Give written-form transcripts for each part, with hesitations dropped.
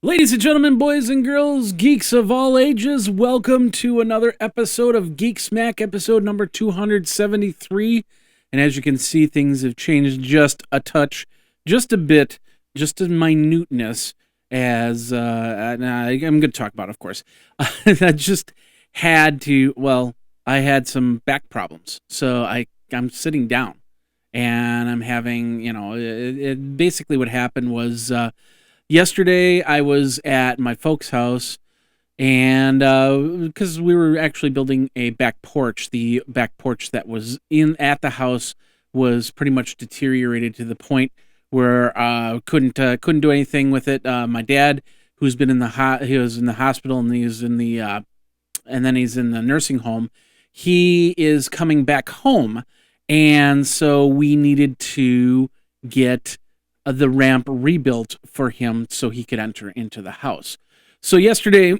Ladies and gentlemen, boys and girls, geeks of all ages, welcome to another episode of Geek Smack, episode number 273. And as you can see, things have changed just a touch, just a bit, just a minuteness, as I'm going to talk about, of course. I just had to, I had some back problems, so I'm sitting down, and I'm having, basically what happened was, yesterday, I was at my folks' house, and because we were actually building a back porch, the back porch that was in at the house was pretty much deteriorated to the point where couldn't do anything with it. My dad, who's been in the he was in the hospital, and he's in the and then he's in the nursing home. He is coming back home, and so we needed to get the ramp rebuilt for him so he could enter into the house. So yesterday,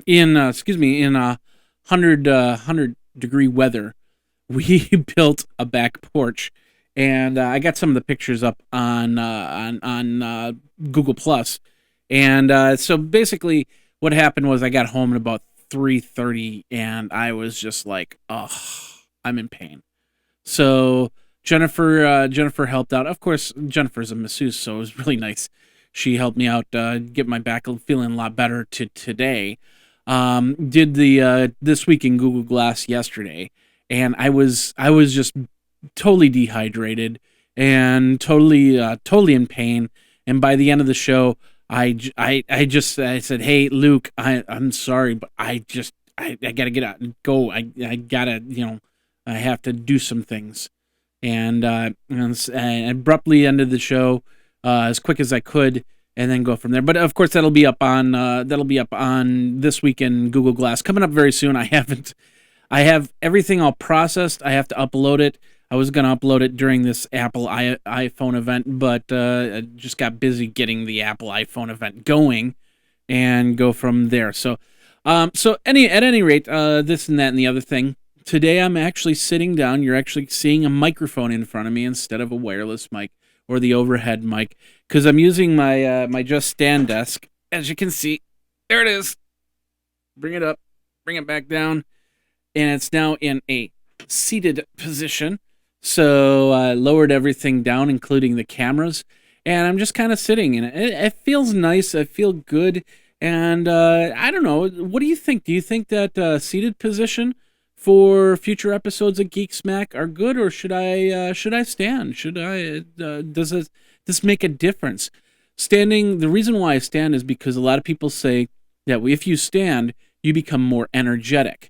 in 100 degree weather, we built a back porch, and I got some of the pictures up on Google Plus. And so basically, what happened was I got home at about 3:30, and I was just like, "Oh, I'm in pain." So Jennifer helped out. Of course, Jennifer's a masseuse, so it was really nice. She helped me out, get my back feeling a lot better to today. Did the This Week in Google Glass yesterday, and I was just totally dehydrated and totally in pain. And by the end of the show, I said, "Hey, Luke, I'm sorry, but I gotta get out and go. I gotta, I have to do some things." And abruptly ended the show as quick as I could, and then go from there. But of course, that'll be up on This Week in Google Glass coming up very soon. I have everything all processed. I have to upload it. I was going to upload it during this Apple iPhone event, but I just got busy getting the Apple iPhone event going, and go from there. So, at any rate, this and that and the other thing. Today I'm actually sitting down. You're actually seeing a microphone in front of me instead of a wireless mic or the overhead mic, because I'm using my my Just Stand desk. As you can see, there it is. Bring it up, bring it back down, and it's now in a seated position. So I lowered everything down, including the cameras, and I'm just kind of sitting in it. It feels nice. I feel good, and I don't know. What do you think? Do you think that seated position for future episodes of Geek Smack are good, or should I stand? Does this make a difference? Standing. The reason why I stand is because a lot of people say that if you stand, you become more energetic,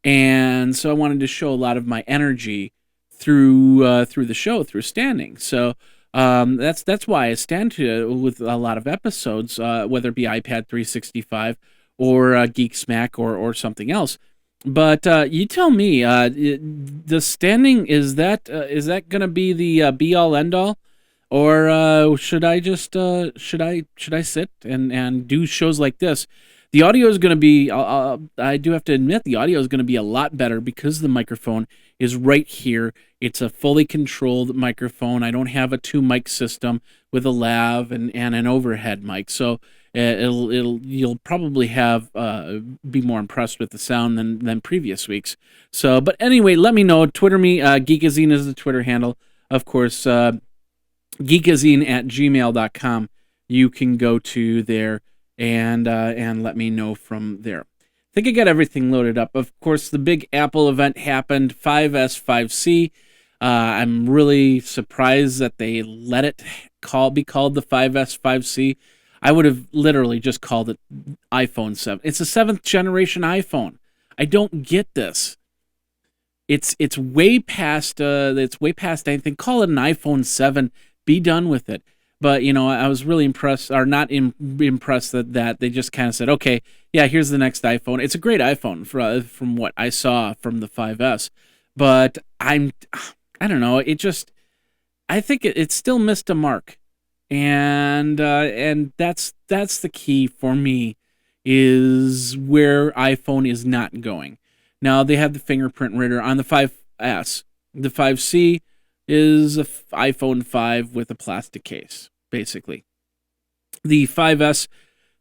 and so I wanted to show a lot of my energy through the show through standing. So that's why I stand with a lot of episodes, whether it be iPad 365 or Geek Smack or something else. But you tell me, the standing, is that gonna be the be all end all, or should I just should I sit and do shows like this? The audio is gonna be. I do have to admit, the audio is gonna be a lot better because the microphone is right here. It's a fully controlled microphone. I don't have a two mic system with a lav and an overhead mic, so you'll probably have be more impressed with the sound than previous weeks. So, but anyway, let me know. Twitter me. Geekazine is the Twitter handle. Of course, geekazine@gmail.com. You can go to there and let me know from there. I think I got everything loaded up. Of course, the big Apple event happened. 5S, 5C. I'm really surprised that they let it be called the 5S, 5C. I would have literally just called it iPhone 7. It's a 7th generation iPhone. I don't get this. It's way past anything. Call it an iPhone 7. Be done with it. But I was really impressed, or not impressed that they just kind of said, okay, yeah, here's the next iPhone. It's a great iPhone from what I saw from the 5S, but I don't know. I think it still missed a mark. And that's the key for me, is where iPhone is not going. Now they have the fingerprint reader on the 5S. The 5C is a iPhone 5 with a plastic case, basically. The 5S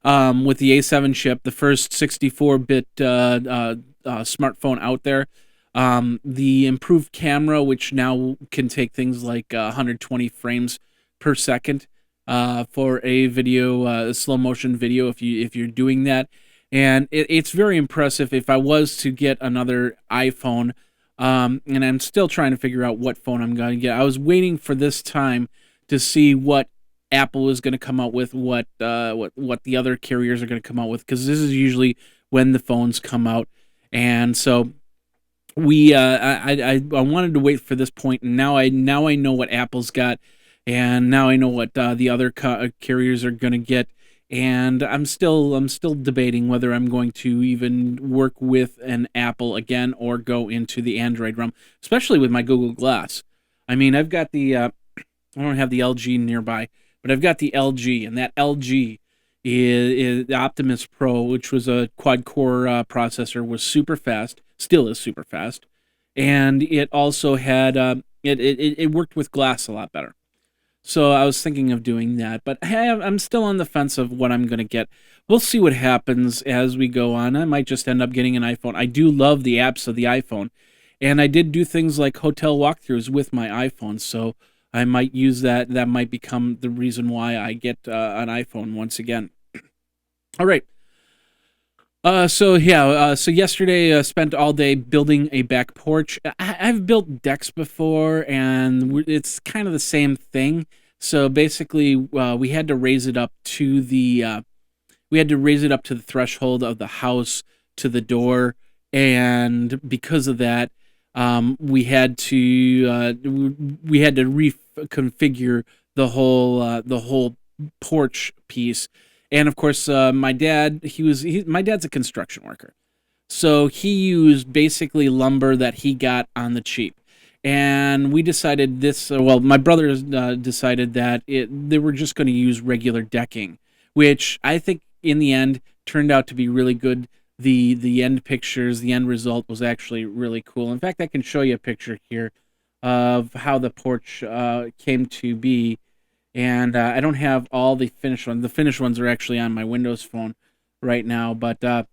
with the A7 chip, the first 64-bit smartphone out there. The improved camera, which now can take things like 120 frames per second for a video, slow motion video, if you're doing that, and it's very impressive. If I was to get another iPhone, and I'm still trying to figure out what phone I'm going to get. I was waiting for this time to see what Apple is going to come out with, what the other carriers are going to come out with, because this is usually when the phones come out, and so I wanted to wait for this point, and now I know what Apple's got, and now I know what the other carriers are going to get, and I'm still debating whether I'm going to even work with an Apple again or go into the Android realm, especially with my Google Glass. I mean, I've got I don't have the LG nearby, but I've got the LG, and that LG is the Optimus Pro, which was a quad-core processor, was super fast, still is super fast, and it also had it worked with glass a lot better. So I was thinking of doing that, but I'm still on the fence of what I'm going to get. We'll see what happens as we go on. I might just end up getting an iPhone. I do love the apps of the iPhone, and I did do things like hotel walkthroughs with my iPhone, so I might use that. That might become the reason why I get an iPhone once again. All right. So yesterday spent all day building a back porch. I've built decks before, and it's kind of the same thing. So basically, we had to raise it up to the threshold of the house, to the door, and because of that, we had to reconfigure the whole porch piece. And of course, my dad, my dad's a construction worker. So he used basically lumber that he got on the cheap. And we decided my brothers decided that they were just going to use regular decking, which I think in the end turned out to be really good. The end pictures, the end result was actually really cool. In fact, I can show you a picture here of how the porch came to be. And I don't have all the finished ones. The finished ones are actually on my Windows phone right now. But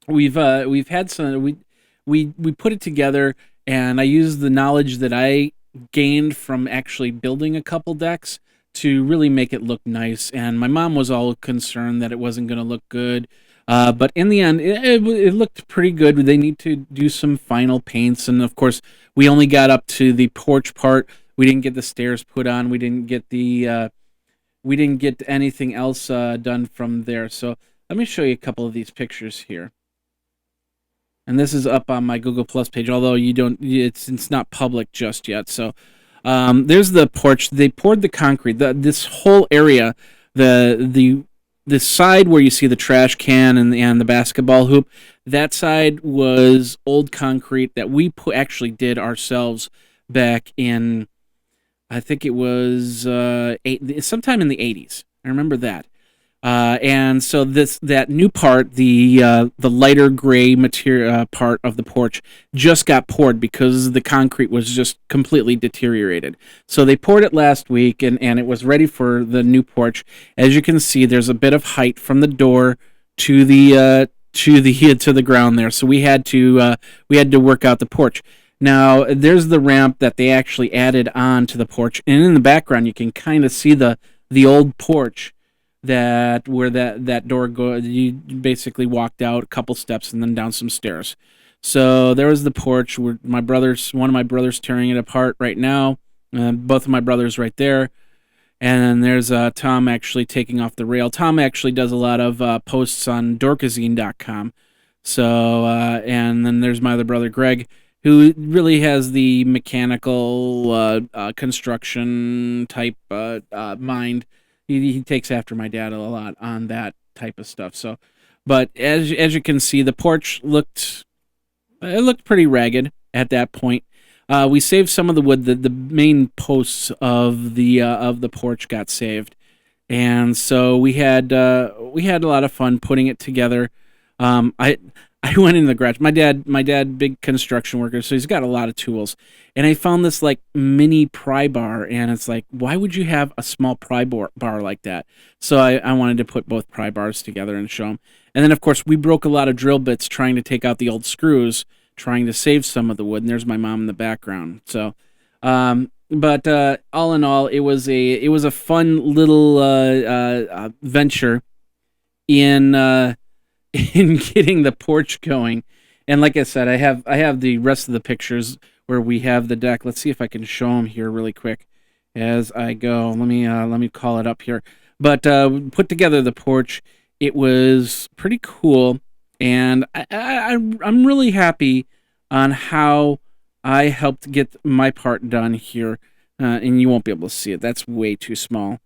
we've had some. We put it together, and I used the knowledge that I gained from actually building a couple decks to really make it look nice. And my mom was all concerned that it wasn't going to look good. But in the end, it looked pretty good. They need to do some final paints, and of course, we only got up to the porch part. We didn't get the stairs put on. We didn't get anything else done from there. So let me show you a couple of these pictures here. And this is up on my Google Plus page, although it's not public just yet. So there's the porch. They poured the concrete. This whole area, the side where you see the trash can and the basketball hoop, that side was old concrete that we actually did ourselves back in, I think it was sometime in the 80s. I remember that. And so that new part, the lighter gray material part of the porch, just got poured because the concrete was just completely deteriorated. So they poured it last week, and it was ready for the new porch. As you can see, there's a bit of height from the door to the ground there. So we had to work out the porch. Now, there's the ramp that they actually added on to the porch, and in the background you can kind of see the old porch where that door goes. You basically walked out a couple steps and then down some stairs. So there was the porch. One of my brothers tearing it apart right now. Both of my brothers right there. And then there's Tom actually taking off the rail. Tom actually does a lot of posts on Geekazine.com. So, and then there's my other brother, Greg, who really has the mechanical construction type mind. He takes after my dad a lot on that type of stuff. So, but as you can see, the porch looked pretty ragged at that point. We saved some of the wood. The main posts of the porch got saved, and so we had a lot of fun putting it together. I went in the garage. My dad, big construction worker, so he's got a lot of tools. And I found this like mini pry bar, and it's like, why would you have a small bar like that? So I wanted to put both pry bars together and show him. And then of course we broke a lot of drill bits trying to take out the old screws, trying to save some of the wood. And there's my mom in the background. So, but all in all, it was a fun little venture in in getting the porch going. And like I said, I have the rest of the pictures where we have the deck. Let's see if I can show them here really quick as I go. Let me call it up here. But put together the porch. It was pretty cool, and I'm really happy on how I helped get my part done here. And you won't be able to see it. That's way too small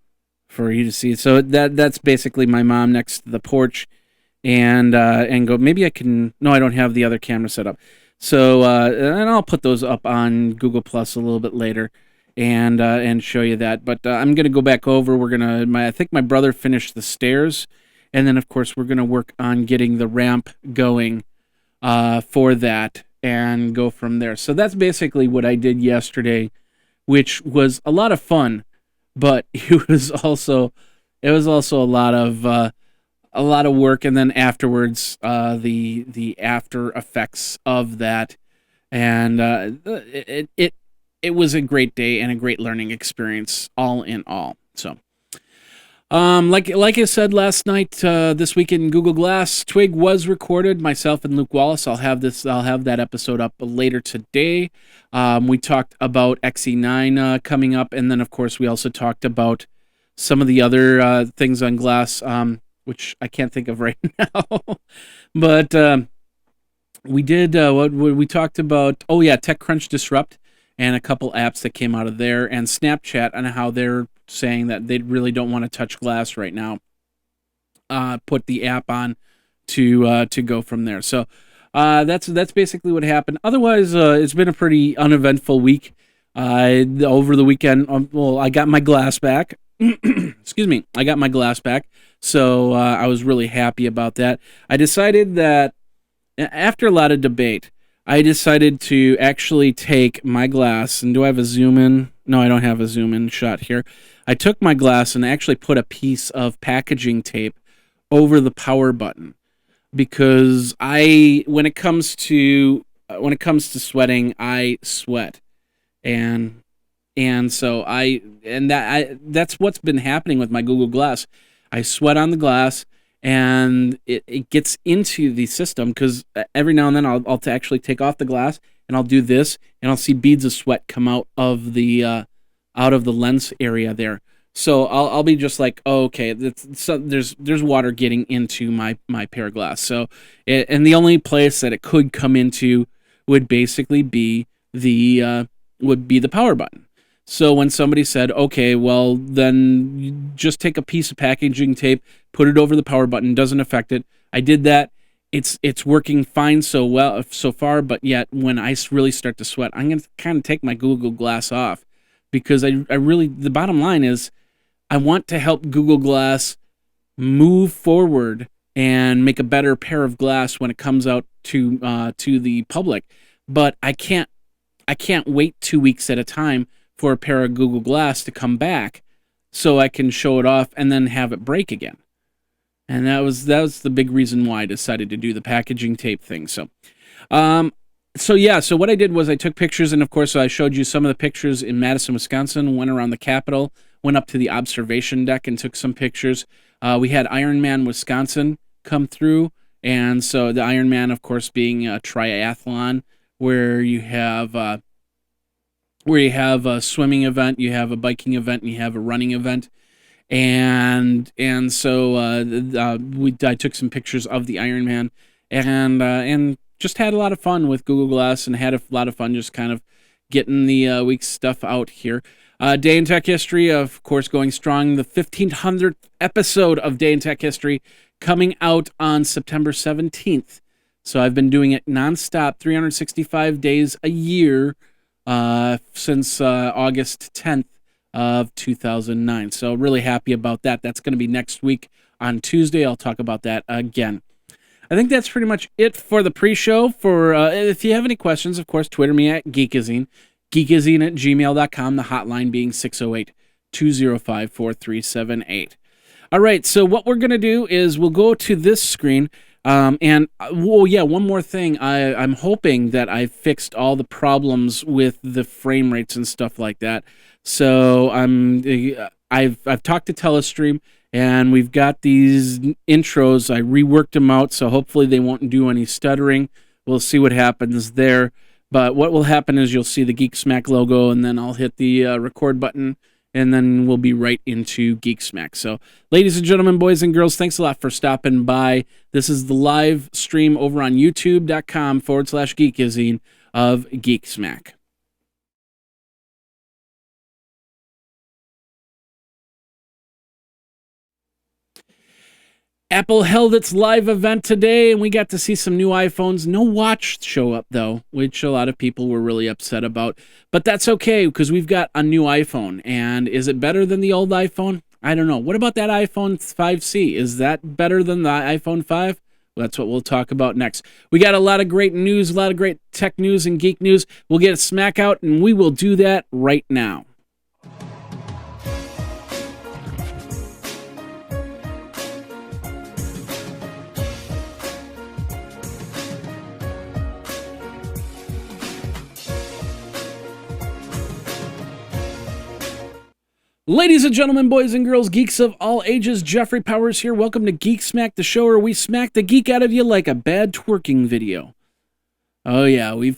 for you to see. So that's basically my mom next to the porch, and go. Maybe I can. No, I don't have the other camera set up. So and I'll put those up on Google Plus a little bit later, and show you that. But I'm gonna go back over. I think my brother finished the stairs, and then of course we're gonna work on getting the ramp going for that and go from there. So that's basically what I did yesterday, which was a lot of fun, but it was also a lot of work, and then afterwards, the after effects of that, and it was a great day and a great learning experience, all in all. So, like I said last night, this week in Google Glass, Twig was recorded. Myself and Luke Wallace. I'll have that episode up later today. We talked about XE9 coming up, and then of course we also talked about some of the other things on Glass, which I can't think of right now. But we did what we talked about. Oh yeah, TechCrunch Disrupt, and a couple apps that came out of there, and Snapchat, and how they're saying that they really don't want to touch Glass right now. Put the app on to go from there. So that's basically what happened. Otherwise, it's been a pretty uneventful week. Over the weekend, I got my Glass back. Excuse me, I got my Glass back, so I was really happy about that. I decided that after a lot of debate, I decided to actually take my Glass, and do I have a zoom in? No, I don't have a zoom in shot here. I took my Glass and actually put a piece of packaging tape over the power button, because when it comes to sweating, I sweat, and so that's what's been happening with my Google Glass. I sweat on the glass, and it gets into the system, because every now and then I'll actually take off the glass, and I'll do this, and I'll see beads of sweat come out of the lens area there. So I'll be just like, oh, okay, there's water getting into my pair of glass. So and the only place that it could come into would basically be the power button. So when somebody said, okay, well, then you just take a piece of packaging tape, put it over the power button, doesn't affect it. I did that. It's working fine so far, but yet when I really start to sweat, I'm going to kind of take my Google Glass off, because I really, the bottom line is, I want to help Google Glass move forward and make a better pair of glass when it comes out to the public. But I can't wait 2 weeks at a time for a pair of Google Glass to come back so I can show it off and then have it break again. And that was the big reason why I decided to do the packaging tape thing. So what I did was I took pictures, and of course I showed you some of the pictures in Madison, Wisconsin, went around the Capitol, went up to the observation deck and took some pictures. We had Ironman Wisconsin come through, and so the Ironman, of course, being a triathlon where you have a swimming event, you have a biking event, and you have a running event. And so I took some pictures of the Ironman, and just had a lot of fun with Google Glass, and had a lot of fun just kind of getting the week's stuff out here. Day in Tech History, of course, going strong. The 1500th episode of Day in Tech History coming out on September 17th. So I've been doing it nonstop, 365 days a year since August 10th of 2009. So really happy about that. That's going to be next week on Tuesday. I'll talk about that again. I think that's pretty much it for the pre-show. For if you have any questions, of course, Twitter me at Geekazine, geekazine at gmail.com, the hotline being 608-205-4378. All right, so what we're going to do is we'll go to this screen. One more thing. I'm hoping that I fixed all the problems with the frame rates and stuff like that. So I've talked to Telestream, and we've got these intros. I reworked them out, so hopefully they won't do any stuttering. We'll see what happens there. But what will happen is you'll see the Geek Smack logo, and then I'll hit the record button, and then we'll be right into Geek Smack. So, ladies and gentlemen, boys and girls, thanks a lot for stopping by. This is the live stream over on youtube.com/Geekazine of Geek Smack. Apple held its live event today, and we got to see some new iPhones. No watch show up, though, which a lot of people were really upset about. But that's okay, because we've got a new iPhone. And is it better than the old iPhone? I don't know. What about that iPhone 5C? Is that better than the iPhone 5? Well, that's what we'll talk about next. We got a lot of great news, a lot of great tech news and geek news. We'll get a smack out, and we will do that right now. Ladies and gentlemen, boys and girls, geeks of all ages, Jeffrey Powers here. Welcome to Geek Smack, the show where we smack the geek out of you like a bad twerking video. Oh yeah, I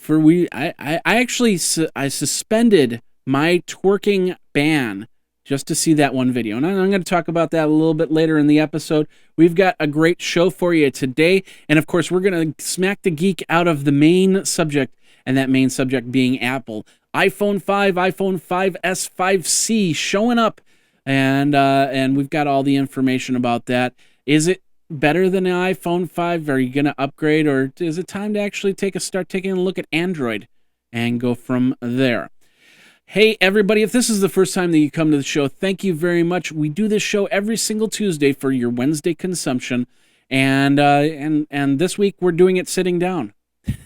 suspended my twerking ban just to see that one video, and I'm going to talk about that a little bit later in the episode. We've got a great show for you today, and of course, we're going to smack the geek out of the main subject, and that main subject being Apple. iPhone 5, iPhone 5S, 5C showing up, and we've got all the information about that. Is it better than an iPhone 5? Are you going to upgrade, or is it time to actually start taking a look at Android and go from there? Hey, everybody, if this is the first time that you come to the show, thank you very much. We do this show every single Tuesday for your Wednesday consumption, and this week we're doing it sitting down.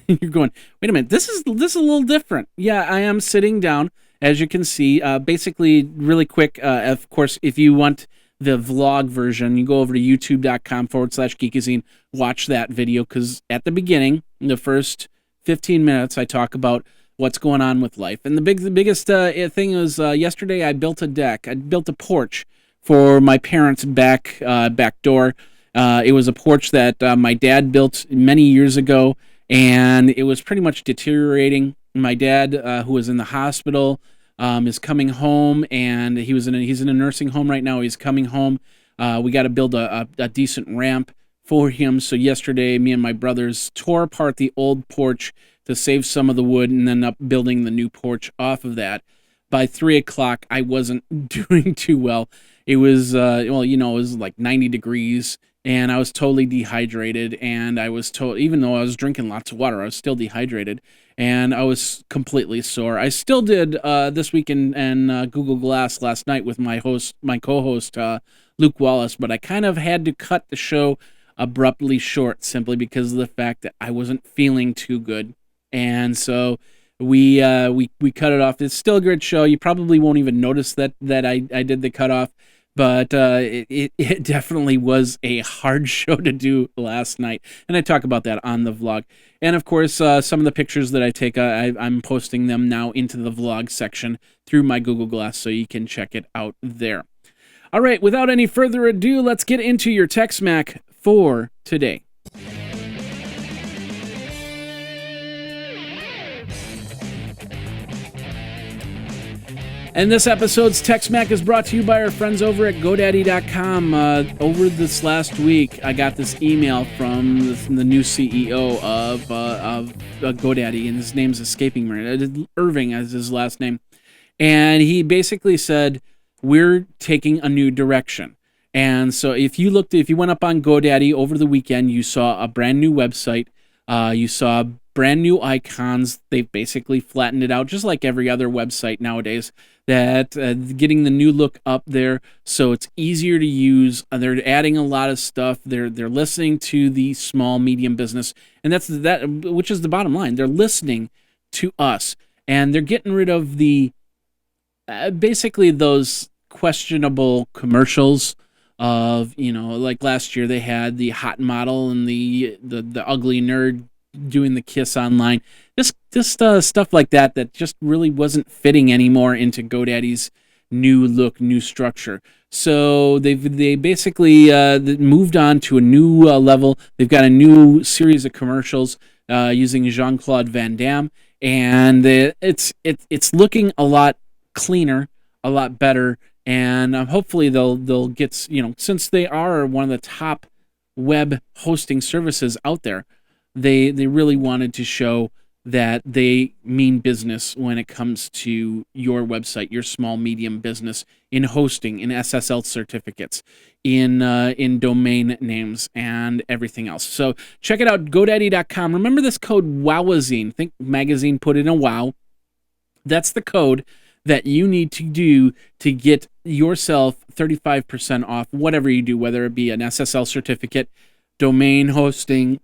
You're going, wait a minute, this is a little different. Yeah, I am sitting down, as you can see. Basically, really quick, of course, if you want the vlog version, you go over to youtube.com/Geekazine, watch that video, because at the beginning, in the first 15 minutes, I talk about what's going on with life. And the biggest thing was yesterday I built a deck. I built a porch for my parents' back door. It was a porch that my dad built many years ago, and it was pretty much deteriorating. My dad, who was in the hospital, is coming home, and he's in a nursing home right now. He's coming home. We got to build a decent ramp for him. So yesterday, me and my brothers tore apart the old porch to save some of the wood, and then up building the new porch off of that. By 3 o'clock, I wasn't doing too well. It was, it was like 90 degrees. And I was totally dehydrated, and even though I was drinking lots of water, I was still dehydrated, and I was completely sore. I still did this week in Google Glass last night with my co-host Luke Wallace, but I kind of had to cut the show abruptly short simply because of the fact that I wasn't feeling too good, and so we cut it off. It's still a good show. You probably won't even notice that I did the cutoff. But it definitely was a hard show to do last night. And I talk about that on the vlog. And, of course, some of the pictures that I take, I'm posting them now into the vlog section through my Google Glass, so you can check it out there. All right, without any further ado, let's get into your Tech Smack for today. And this episode's Tech Smack is brought to you by our friends over at GoDaddy.com. Over this last week, I got this email from the new CEO of GoDaddy, and his name's escaping me. Irving is his last name. And he basically said, we're taking a new direction. And so if you went up on GoDaddy over the weekend, you saw a brand new website. You saw brand new icons. They've basically flattened it out, just like every other website nowadays. That getting the new look up there, so it's easier to use. They're adding a lot of stuff. They're listening to the small medium business, and that's that, which is the bottom line. They're listening to us, and they're getting rid of the basically those questionable commercials of, like last year they had the hot model and the ugly nerd doing the kiss online. Just stuff like that just really wasn't fitting anymore into GoDaddy's new look, new structure. So they basically moved on to a new level. They've got a new series of commercials using Jean-Claude Van Damme, and it's looking a lot cleaner, a lot better, and hopefully they'll get, since they are one of the top web hosting services out there, they really wanted to show that they mean business when it comes to your website, your small medium business, in hosting, in SSL certificates, in domain names, and everything else. So check it out, GoDaddy.com. Remember this code Wowazine. Think magazine, put in a wow. That's the code that you need to do to get yourself 35% off whatever you do, whether it be an SSL certificate, domain hosting,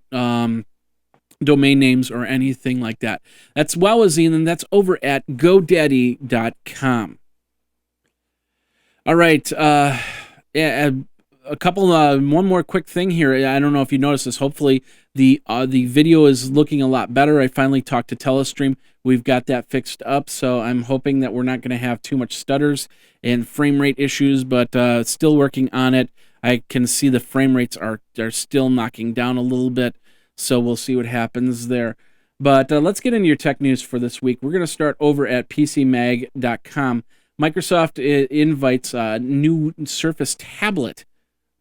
domain names, or anything like that. That's Wowazine, and that's over at GoDaddy.com. All right, a couple, one more quick thing here. I don't know if you noticed this. Hopefully, the video is looking a lot better. I finally talked to Telestream. We've got that fixed up, so I'm hoping that we're not going to have too much stutters and frame rate issues, but still working on it. I can see the frame rates are still knocking down a little bit, so we'll see what happens there. But let's get into your tech news for this week. We're going to start over at PCMag.com. Microsoft invites a new Surface tablet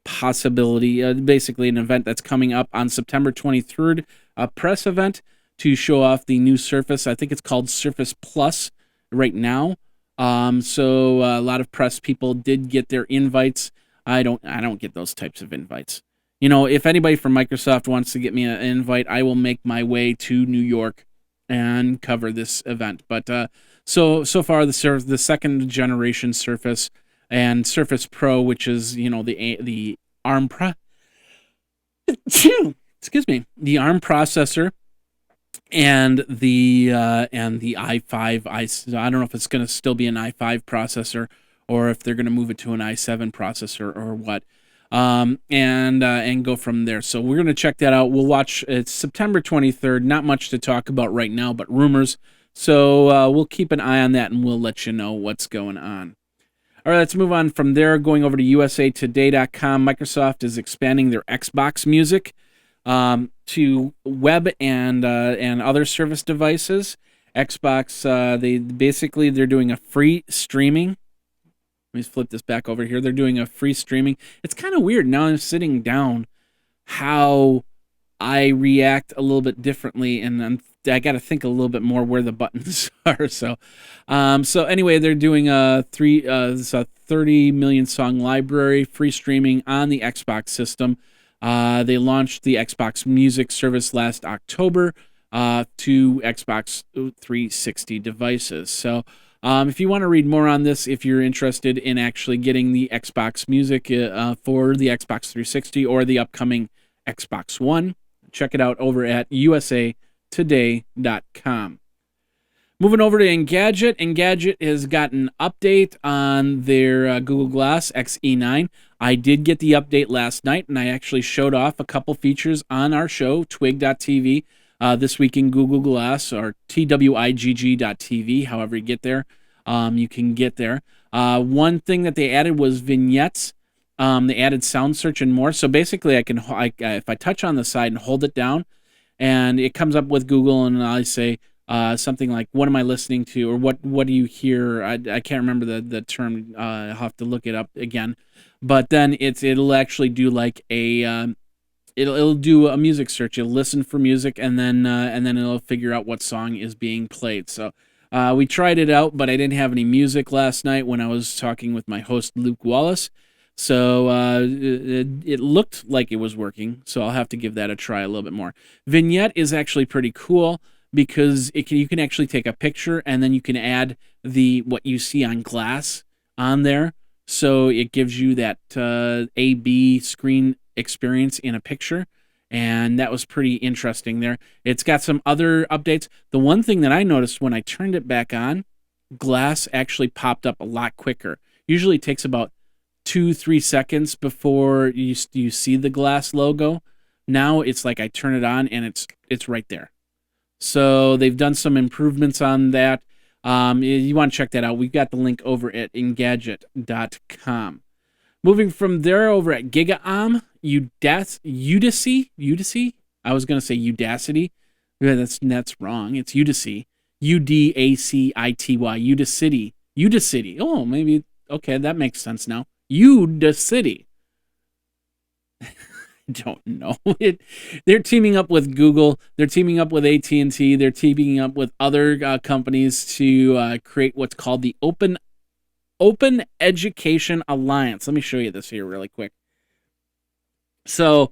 possibility, basically an event that's coming up on September 23rd, a press event to show off the new Surface. I think it's called Surface Plus right now. So a lot of press people did get their invites. I don't get those types of invites. If anybody from Microsoft wants to get me an invite, I will make my way to New York and cover this event. But so far, the second generation Surface and Surface Pro, which is the ARM excuse me, the ARM processor, and the i5. I don't know if it's going to still be an i5 processor or if they're going to move it to an i7 processor or what. And go from there. So we're going to check that out. We'll watch. It's September 23rd. Not much to talk about right now, but rumors. So we'll keep an eye on that, and we'll let you know what's going on. All right, let's move on from there. Going over to usatoday.com. Microsoft is expanding their Xbox Music to web and other service devices. Xbox, they're doing a free streaming. Let me flip this back over here. They're doing a free streaming. It's kind of weird now. I'm sitting down how I react a little bit differently, and I got to think a little bit more where the buttons are. So anyway, they're doing a 30 million song library, free streaming on the Xbox system. They launched the Xbox Music service last October to Xbox 360 devices. So if you want to read more on this, if you're interested in actually getting the Xbox Music for the Xbox 360 or the upcoming Xbox One, check it out over at usatoday.com. Moving over to Engadget. Engadget has got an update on their Google Glass XE9. I did get the update last night, and I actually showed off a couple features on our show, twig.tv, This Week in Google Glass, or twigg.tv, however you get there. You can get there. One thing that they added was vignettes. They added sound search and more. So basically, if I touch on the side and hold it down, and it comes up with Google, and I say something like, "What am I listening to?" or "What do you hear?" I can't remember the term. I'll have to look it up again. But then it'll actually do like a it'll do a music search. It'll listen for music, and then it'll figure out what song is being played. So we tried it out, but I didn't have any music last night when I was talking with my host Luke Wallace. So it looked like it was working, so I'll have to give that a try a little bit more. Vignette is actually pretty cool because you can actually take a picture and then you can add what you see on glass on there. So it gives you that A/B screen experience in a picture, and that was pretty interesting there. It's got some other updates. The one thing that I noticed when I turned it back on, glass actually popped up a lot quicker. Usually it takes about 2-3 seconds before you see the glass logo. Now it's like I turn it on and it's right there. So they've done some improvements on that. You want to check that out. We've got the link over at Engadget.com. Moving from there over at Gigaom, Udacity. I was going to say Udacity. Yeah, that's wrong. It's Udacity. Udacity. Udacity. Oh, maybe. Okay, that makes sense now. Udacity. I don't know. They're teaming up with Google. They're teaming up with AT&T. They're teaming up with other companies to create what's called the Open Education Alliance. Let me show you this here really quick. So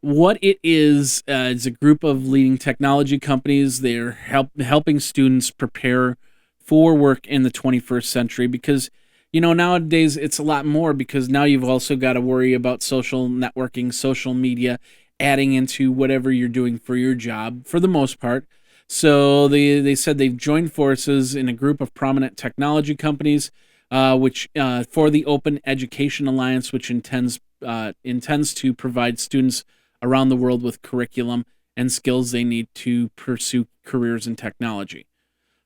what it is a group of leading technology companies. They're helping students prepare for work in the 21st century because, nowadays it's a lot more because now you've also got to worry about social networking, social media, adding into whatever you're doing for your job for the most part. So they said they've joined forces in a group of prominent technology companies, which for the Open Education Alliance, which intends to provide students around the world with curriculum and skills they need to pursue careers in technology.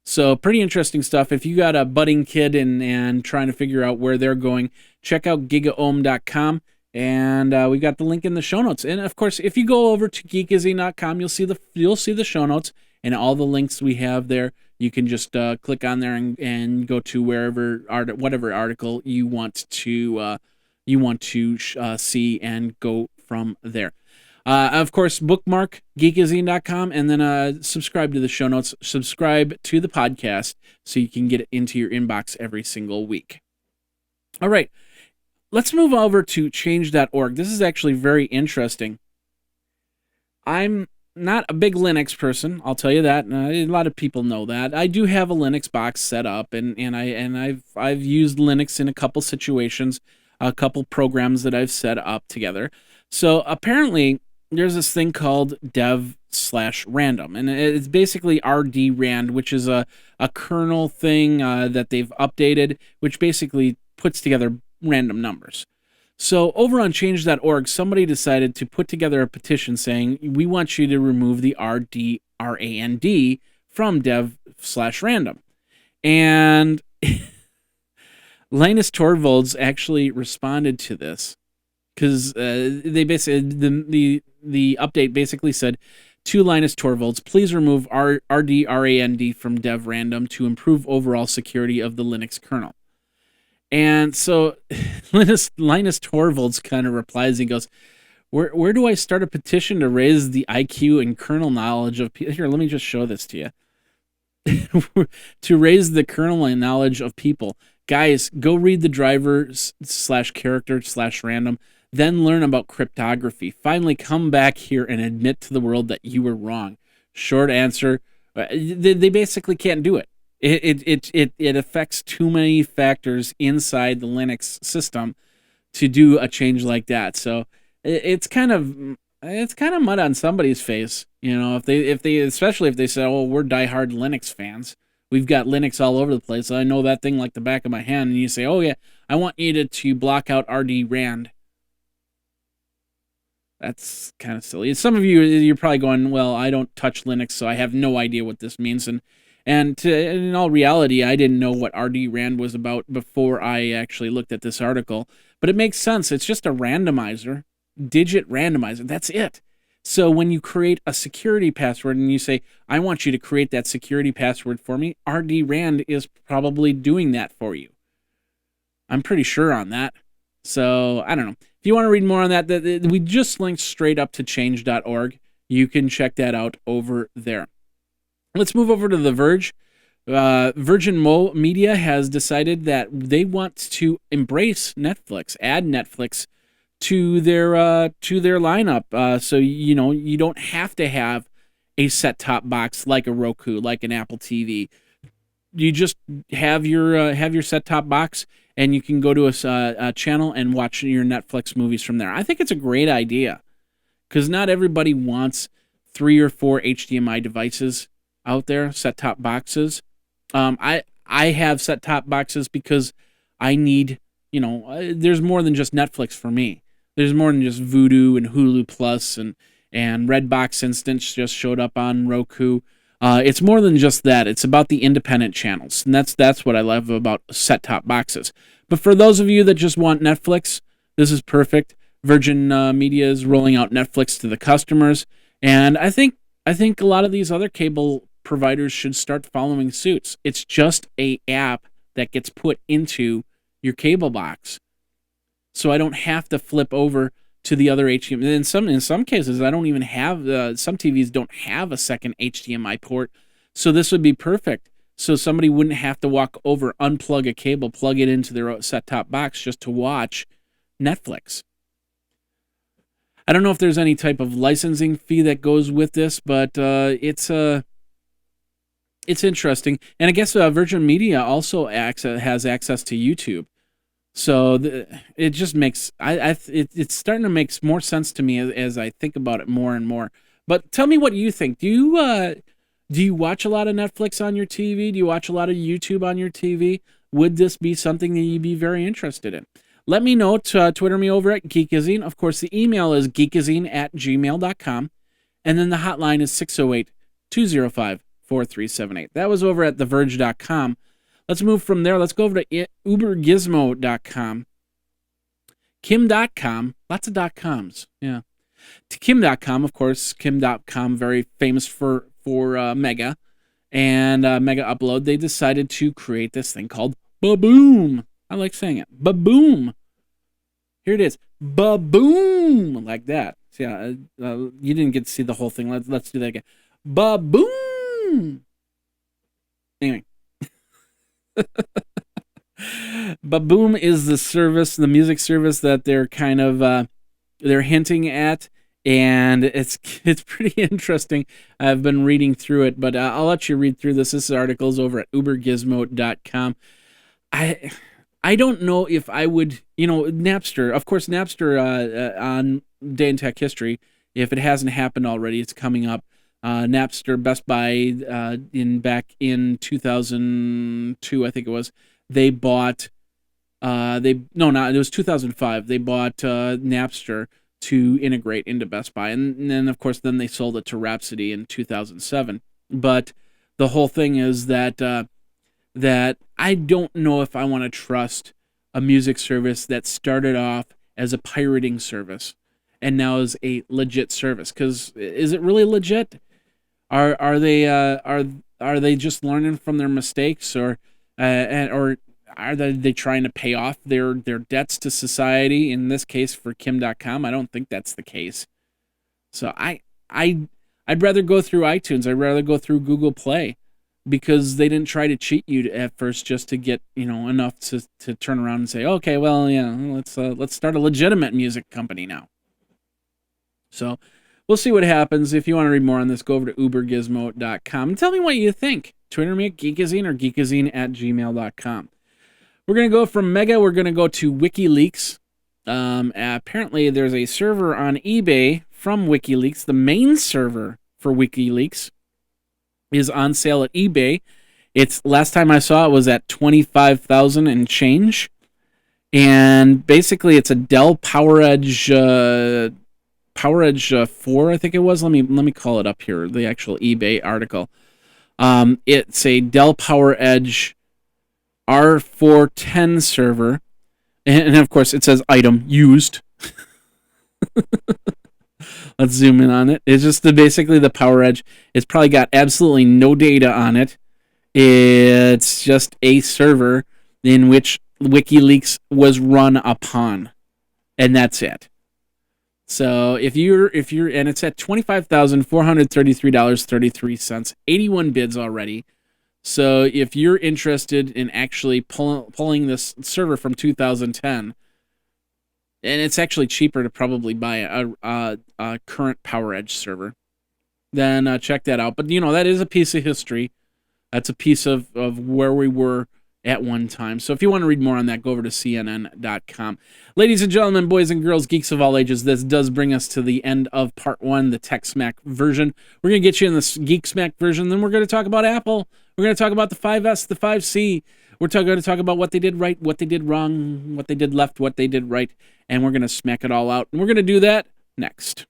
So pretty interesting stuff. If you got a budding kid and trying to figure out where they're going, check out gigaom.com, and we got the link in the show notes. And of course, if you go over to geekazine.com, you'll see the show notes and all the links we have there. You can just click on there and go to whatever article you want to see and go from there. Of course, bookmark geekazine.com and then subscribe to the show notes. Subscribe to the podcast so you can get it into your inbox every single week. All right, let's move over to change.org. This is actually very interesting. I'm not a big Linux person, I'll tell you that. A lot of people know that. I do have a Linux box set up, and I've used Linux in a couple situations, a couple programs that I've set up together. So apparently there's this thing called dev/random, and it's basically RDRAND, which is a kernel thing that they've updated, which basically puts together random numbers. So over on change.org, somebody decided to put together a petition saying, we want you to remove the RDRAND from dev/random. And Linus Torvalds actually responded to this because they basically the update basically said to Linus Torvalds, please remove RDRAND from dev/random to improve overall security of the Linux kernel. And so Linus Torvalds kind of replies and goes, where do I start a petition to raise the IQ and kernel knowledge of people? Here, let me just show this to you. To raise the kernel and knowledge of people. Guys, go read the driver/character/random, then learn about cryptography. Finally, come back here and admit to the world that you were wrong. Short answer, they basically can't do it. It affects too many factors inside the Linux system to do a change like that. So it's kind of mud on somebody's face, if they especially if they say, "Oh, we're diehard Linux fans. We've got Linux all over the place. I know that thing like the back of my hand." And you say, "Oh yeah, I want you to block out RDRAND." That's kind of silly. Some of you're probably going, "Well, I don't touch Linux, so I have no idea what this means." And in all reality, I didn't know what RDRAND was about before I actually looked at this article. But it makes sense. It's just a randomizer, digit randomizer. That's it. So when you create a security password and you say, I want you to create that security password for me, RDRAND is probably doing that for you. I'm pretty sure on that. So I don't know. If you want to read more on that, we just linked straight up to change.org. You can check that out over there. Let's move over to The Verge. Virgin Media has decided that they want to embrace Netflix, add Netflix to their lineup. So you know you don't have to have a set top box like a Roku, like an Apple TV. You just have your set top box, and you can go to a channel and watch your Netflix movies from there. I think it's a great idea because not everybody wants 3 or 4 HDMI devices out there, set top boxes. I have set top boxes because I need, there's more than just Netflix for me. There's more than just Vudu and Hulu Plus and Redbox Instance just showed up on Roku. It's more than just that. It's about the independent channels, and that's what I love about set top boxes. But for those of you that just want Netflix, this is perfect. Virgin Media is rolling out Netflix to the customers, and I think a lot of these other cable providers should start following suits. It's just a app that gets put into your cable box, so I don't have to flip over to the other HDMI. In some cases, I don't even have some TVs don't have a second HDMI port, so this would be perfect. So somebody wouldn't have to walk over, unplug a cable, plug it into their set-top box just to watch Netflix. I don't know if there's any type of licensing fee that goes with this, but it's interesting. And I guess Virgin Media also has access to YouTube. So it just makes it's starting to make more sense to me as I think about it more and more. But tell me what you think. Do you watch a lot of Netflix on your TV? Do you watch a lot of YouTube on your TV? Would this be something that you'd be very interested in? Let me know. Twitter me over at Geekazine. Of course, the email is geekazine@gmail.com. And then the hotline is 608-205-4378. That was over at theverge.com. Let's move from there. Let's go over to ubergizmo.com. Kim.com. Lots of .coms. Yeah. To Kim.com, of course. Kim.com, very famous for Mega. And Mega Upload. They decided to create this thing called Baboom. I like saying it. Baboom. Here it is. Baboom. Like that. So yeah, you didn't get to see the whole thing. Let's do that again. Baboom. Anyway. Baboom is the service, the music service that they're kind of they're hinting at, and it's pretty interesting. I've been reading through it, but I'll let you read through this. This article is over at ubergizmo.com. I don't know if I would, Napster. Of course, Napster on Day in Tech History. If it hasn't happened already, it's coming up. Napster, Best Buy, back in 2002, I think it was. They bought. It was 2005. They bought Napster to integrate into Best Buy, and then of course then they sold it to Rhapsody in 2007. But the whole thing is that I don't know if I want to trust a music service that started off as a pirating service and now is a legit service. Because is it really legit? Are they just learning from their mistakes, or are they trying to pay off their debts to society? In this case, for Kim.com, I don't think that's the case. So I'd rather go through iTunes. I'd rather go through Google Play, because they didn't try to cheat you at first just to get enough to turn around and say, okay, well, yeah, let's start a legitimate music company now. So we'll see what happens. If you want to read more on this, go over to ubergizmo.com and tell me what you think. Twitter me at Geekazine or geekazine@gmail.com. We're going to go from Mega, we're going to go to WikiLeaks. Apparently, there's a server on eBay from WikiLeaks. The main server for WikiLeaks is on sale at eBay. It's, last time I saw it, was at $25,000 and change. And basically, it's a Dell PowerEdge 4, I think it was. Let me call it up here, the actual eBay article. It's a Dell PowerEdge R410 server, and of course it says item used. Let's zoom in on it. It's just basically the PowerEdge. It's probably got absolutely no data on it. It's just a server in which WikiLeaks was run upon, and that's it. So if you're and it's at $25,433.33, 81 bids already. So if you're interested in actually pulling this server from 2010, and it's actually cheaper to probably buy a current PowerEdge server, then check that out. But that is a piece of history. That's a piece of where we were at one time. So if you want to read more on that, go over to CNN.com. Ladies and gentlemen, boys and girls, geeks of all ages, this does bring us to the end of part one, the Tech Smack version. We're going to get you in the Geek Smack version, then we're going to talk about Apple. We're going to talk about the 5S, the 5C. We're going to talk about what they did right, what they did wrong, what they did left, what they did right, and we're going to smack it all out. And we're going to do that next.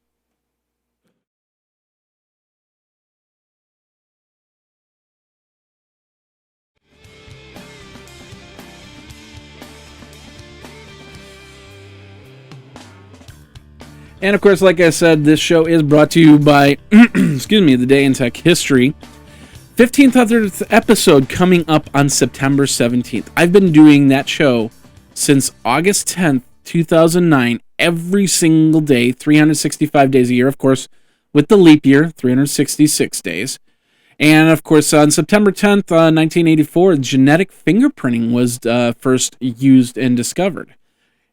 And of course, like I said, this show is brought to you by, excuse me, the Day in Tech History. 15th episode coming up on September 17th. I've been doing that show since August 10th, 2009, every single day, 365 days a year, of course, with the leap year, 366 days. And of course, on September 10th, 1984, genetic fingerprinting was first used and discovered.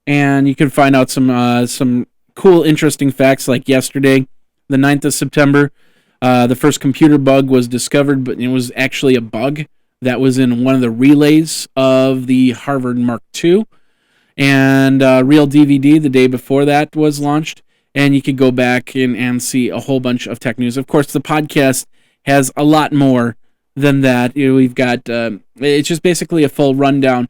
And you can find out some cool, interesting facts like yesterday, the 9th of September, the first computer bug was discovered, but it was actually a bug that was in one of the relays of the Harvard Mark II. And Real DVD, the day before that, was launched. And you could go back and see a whole bunch of tech news. Of course, the podcast has a lot more than that. We've got, it's just basically a full rundown.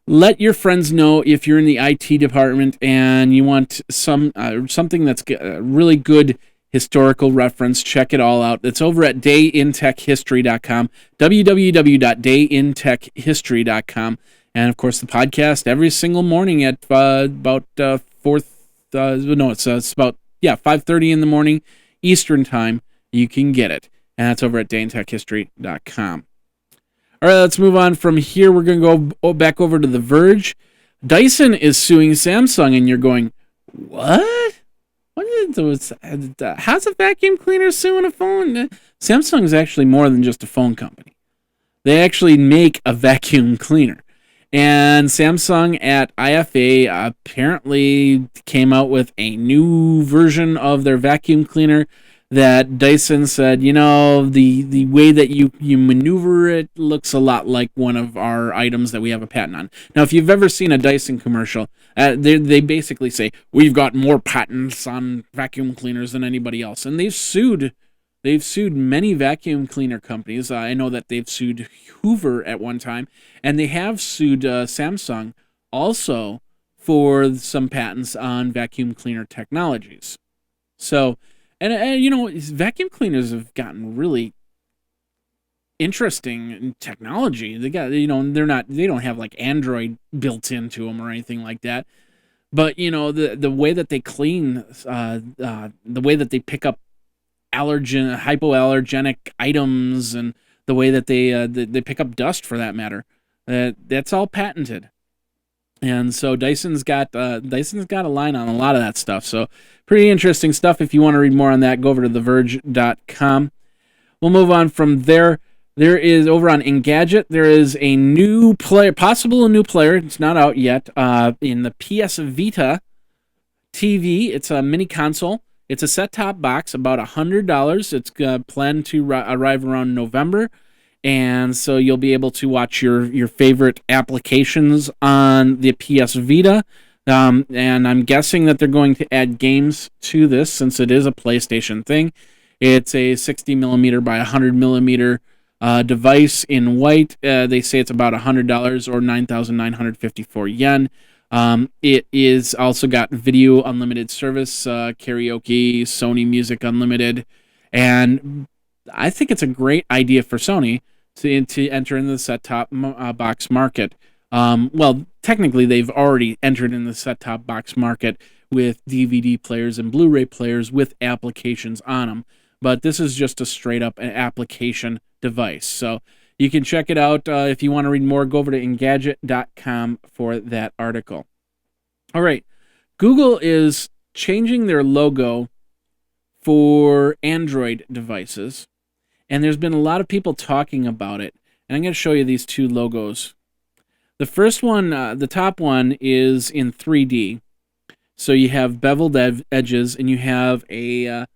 Let your friends know if you're in the IT department and you want something that's a really good historical reference. Check it all out. It's over at dayintechhistory.com, www.dayintechhistory.com. And, of course, the podcast every single morning at about 5:30 in the morning Eastern Time. You can get it. And that's over at dayintechhistory.com. All right, let's move on from here. We're going to go back over to The Verge. Dyson is suing Samsung, and you're going, what? How's a vacuum cleaner suing a phone? Samsung is actually more than just a phone company. They actually make a vacuum cleaner. And Samsung at IFA apparently came out with a new version of their vacuum cleaner that Dyson said, the way that you maneuver it looks a lot like one of our items that we have a patent on. Now, if you've ever seen a Dyson commercial, they basically say, we've got more patents on vacuum cleaners than anybody else. And they've sued many vacuum cleaner companies. I know that they've sued Hoover at one time, and they have sued Samsung also for some patents on vacuum cleaner technologies. So, and vacuum cleaners have gotten really interesting in technology. They got, they don't have like Android built into them or anything like that. But the way that they clean, the way that they pick up hypoallergenic items, and the way that they pick up dust, for that matter, that's all patented. And so Dyson's got a line on a lot of that stuff. So pretty interesting stuff. If you want to read more on that, go over to theverge.com. We'll move on from there. There is, over on Engadget, there is a new player, possible a new player. It's not out yet. In the PS Vita TV, it's a mini console. It's a set-top box, about $100. It's planned to arrive around November. And so you'll be able to watch your favorite applications on the PS Vita. And I'm guessing that they're going to add games to this, since it is a PlayStation thing. It's a 60 millimeter by 100 millimeter device in white. They say it's about $100 or 9,954 yen. It is also got video unlimited service, karaoke, Sony Music Unlimited. And I think it's a great idea for Sony to enter into the set-top box market. Well, technically, they've already entered in the set-top box market with DVD players and Blu-ray players with applications on them. But this is just a straight-up application device. So you can check it out. If you want to read more, go over to Engadget.com for that article. All right. Google is changing their logo for Android devices. And there's been a lot of people talking about it. And I'm going to show you these two logos. The first one, the top one, is in 3D. So you have beveled edges, and you have a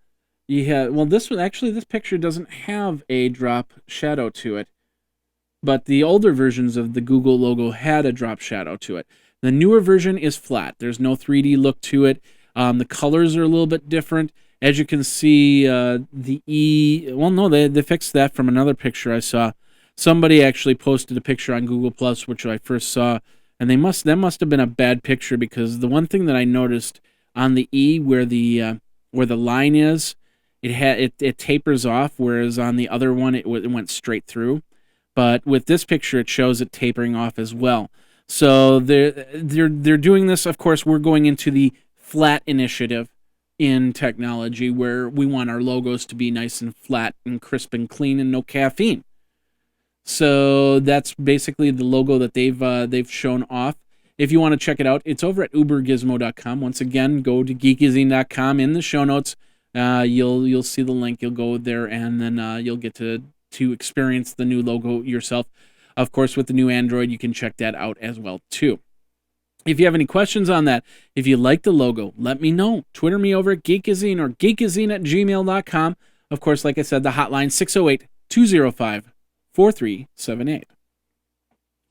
well, this one actually, this picture doesn't have a drop shadow to it, but the older versions of the Google logo had a drop shadow to it. The newer version is flat. There's no 3D look to it. The colors are a little bit different. As you can see, the E, well, no, they fixed that from another picture I saw. Somebody actually posted a picture on Google Plus, which I first saw, and that must have been a bad picture, because the one thing that I noticed on the E, where the line is, it tapers off, whereas on the other one it went straight through. But with this picture, it shows it tapering off as well. So they're doing this. Of course, we're going into the flat initiative in technology, where we want our logos to be nice and flat and crisp and clean and no caffeine. So that's basically the logo that they've shown off. If you want to check it out, it's over at ubergizmo.com. Once again, go to geekazine.com. In the show notes, you'll see the link. You'll go there, and then you'll get to experience the new logo yourself. Of course, with the new Android, you can check that out as well too. If you have any questions on that, if you like the logo, let me know. Twitter me over at Geekazine or geekazine@gmail.com. Of course, like I said, the hotline 608-205-4378.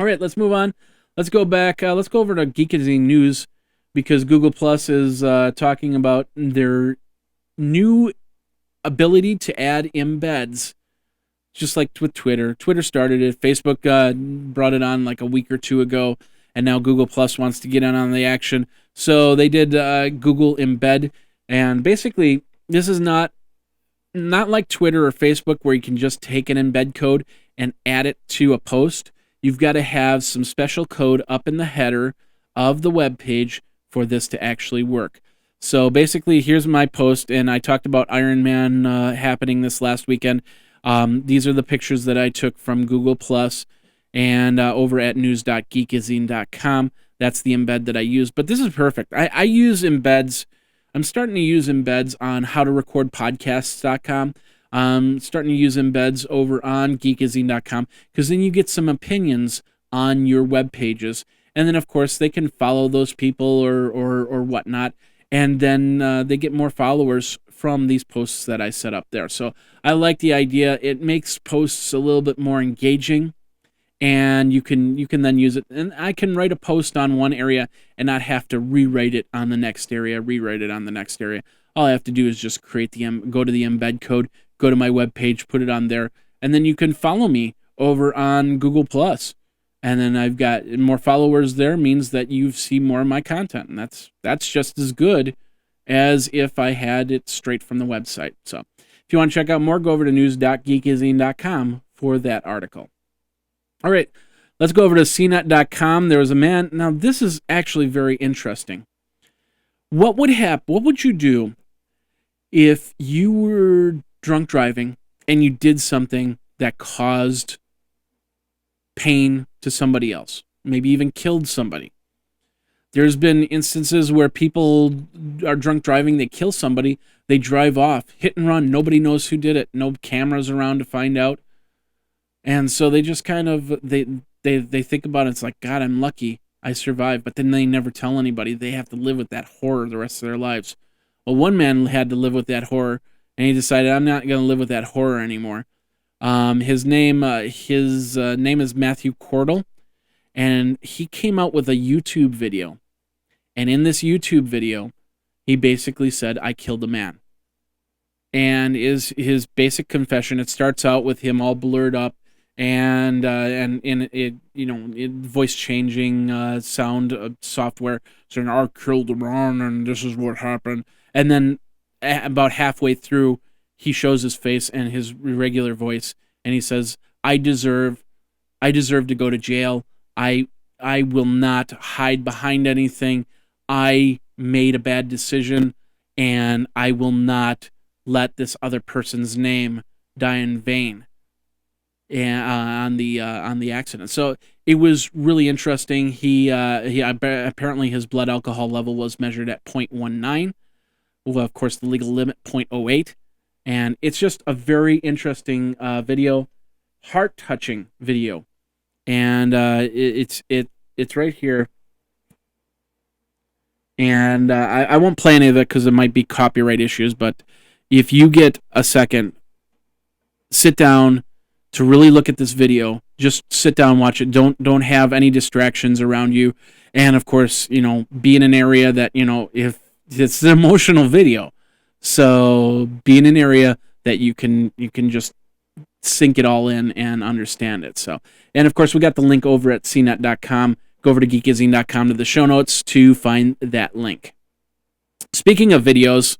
All right, let's move on. Let's go back. Let's go over to Geekazine News, because Google Plus is talking about their new ability to add embeds, just like with Twitter. Twitter started it. Facebook brought it on like a week or two ago, and now Google Plus wants to get in on the action. So they did Google Embed, and basically this is not like Twitter or Facebook, where you can just take an embed code and add it to a post. You've got to have some special code up in the header of the web page for this to actually work. So basically, here's my post, and I talked about Iron Man happening this last weekend. These are the pictures that I took from Google Plus and over at news.geekazine.com. That's the embed that I use. But this is perfect. I use embeds. I'm starting to use embeds on howtorecordpodcasts.com. Starting to use embeds over on geekazine.com, because then you get some opinions on your web pages. And then, of course, they can follow those people or whatnot. And then they get more followers from these posts that I set up there. So I like the idea. It makes posts a little bit more engaging, and you can then use it. And I can write a post on one area and not have to rewrite it on the next area, All I have to do is just create go to the embed code, go to my web page, put it on there, and then you can follow me over on Google Plus. And then I've got more followers there, means that you see more of my content. And that's just as good as if I had it straight from the website. So if you want to check out more, go over to news.geekazine.com for that article. All right, let's go over to cnet.com. There was a man. Now, this is actually very interesting. What would happen? What would you do if you were drunk driving and you did something that caused pain to somebody else, maybe even killed somebody? There's been instances where people are drunk driving, they kill somebody, they drive off, hit and run, nobody knows who did it, no cameras around to find out. And so they just kind of, they think about it, it's like, God, I'm lucky I survived, but then they never tell anybody. They have to live with that horror the rest of their lives. Well, one man had to live with that horror, and he decided, I'm not going to live with that horror anymore. His name is Matthew Cordell, and he came out with a YouTube video. And in this YouTube video, he basically said, I killed a man. And is his basic confession. It starts out with him all blurred up and in it, voice changing sound software saying, I killed a man and this is what happened. And then about halfway through, he shows his face and his regular voice, and he says, I deserve to go to jail. I will not hide behind anything. I made a bad decision, and I will not let this other person's name die in vain on the accident. So it was really interesting. He apparently his blood alcohol level was measured at 0.19. Well, of course, the legal limit 0.08. And it's just a very interesting video. heart-touching video, and it's right here. And I won't play any of it because it might be copyright issues. But if you get a second, sit down to really look at this video. Just sit down, watch it. Don't have any distractions around you. And of course, be in an area that if it's an emotional video, so be in an area that you can just sink it all in and understand it. So, and of course, we got the link over at cnet.com. Go over to geekazine.com to the show notes to find that link. Speaking of videos,